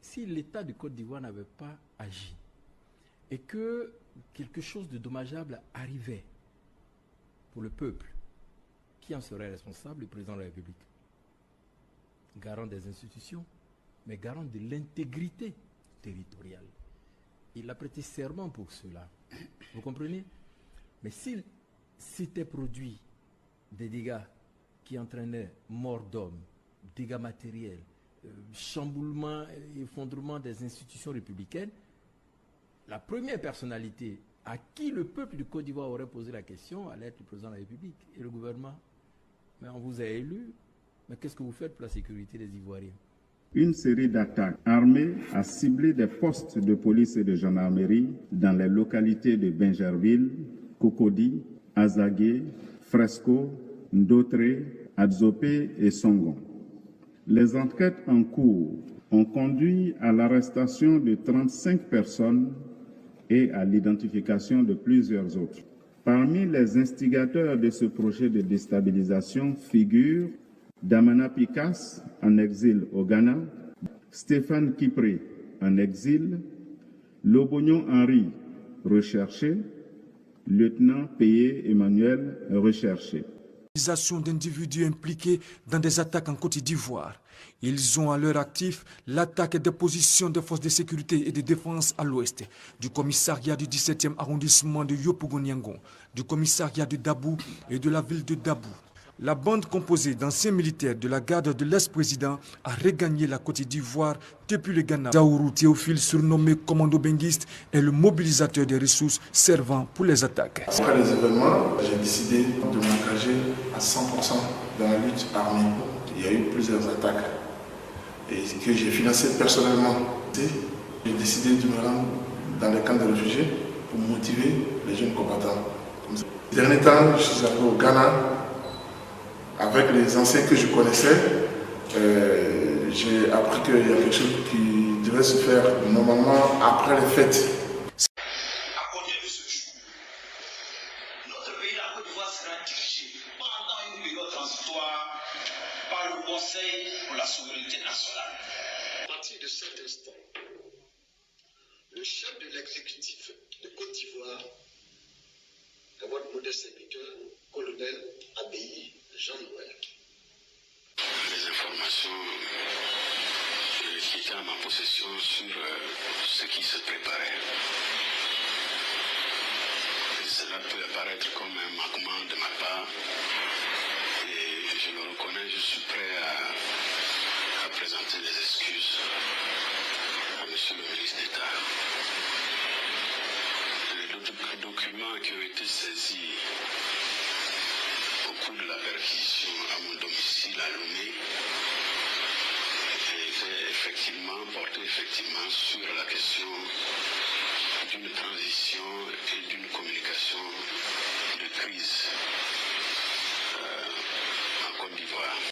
si l'État du Côte d'Ivoire n'avait pas agi et que quelque chose de dommageable arrivait pour le peuple, qui en serait responsable? Le président de la République. Garant des institutions, mais garant de l'intégrité territoriale. Il a prêté serment pour cela. Vous comprenez? Mais s'il s'était produit des dégâts qui entraînaient mort d'hommes, dégâts matériels, chamboulement et effondrement des institutions républicaines, la première personnalité à qui le peuple du Côte d'Ivoire aurait posé la question allait être le président de la République et le gouvernement. Mais on vous a élu, mais qu'est-ce que vous faites pour la sécurité des Ivoiriens? Une série d'attaques armées a ciblé des postes de police et de gendarmerie dans les localités de Bingerville, Cocody, Azagué, Fresco, Ndotré, Adzopé et Songon. Les enquêtes en cours ont conduit à l'arrestation de 35 personnes et à l'identification de plusieurs autres. Parmi les instigateurs de ce projet de déstabilisation figurent Damana Picasse, en exil au Ghana, Stéphane Kipré, en exil, Lobognon Henri, recherché, lieutenant Payé Emmanuel, recherché. D'individus impliqués dans des attaques en Côte d'Ivoire. Ils ont à leur actif l'attaque des positions des forces de sécurité et de défense à l'ouest, du commissariat du 17e arrondissement de Yopougon-Niangon, du commissariat de Dabou et de la ville de Dabou. La bande composée d'anciens militaires de la garde de l'ex-président a regagné la Côte d'Ivoire depuis le Ghana. Zaourou Théophile, surnommé Commando Benguiste, est le mobilisateur des ressources servant pour les attaques. Après les événements, j'ai décidé de m'engager à 100% dans la lutte armée. Il y a eu plusieurs attaques et que j'ai financé personnellement. J'ai décidé de me rendre dans les camps de réfugiés pour motiver les jeunes combattants. Ces derniers temps, je suis arrivé au Ghana. Avec les anciens que je connaissais, j'ai appris qu'il y a quelque chose qui devait se faire normalement après les fêtes. À compter de ce jour, notre pays, la Côte d'Ivoire, sera dirigé pendant une période transitoire par le Conseil pour la souveraineté nationale. À partir de cet instant, le chef de l'exécutif de Côte d'Ivoire est votre modeste serviteur, colonel Abbaye Jean-Noël. Les informations qui étaient à ma possession sur ce qui se préparait. Et cela peut apparaître comme un manquement de ma part. Et je le reconnais, je suis prêt à présenter des excuses à Monsieur le ministre d'État. Les documents qui ont été saisis au cours de la perquisition à mon domicile à Lomé portaient effectivement sur la question d'une transition et d'une communication de crise.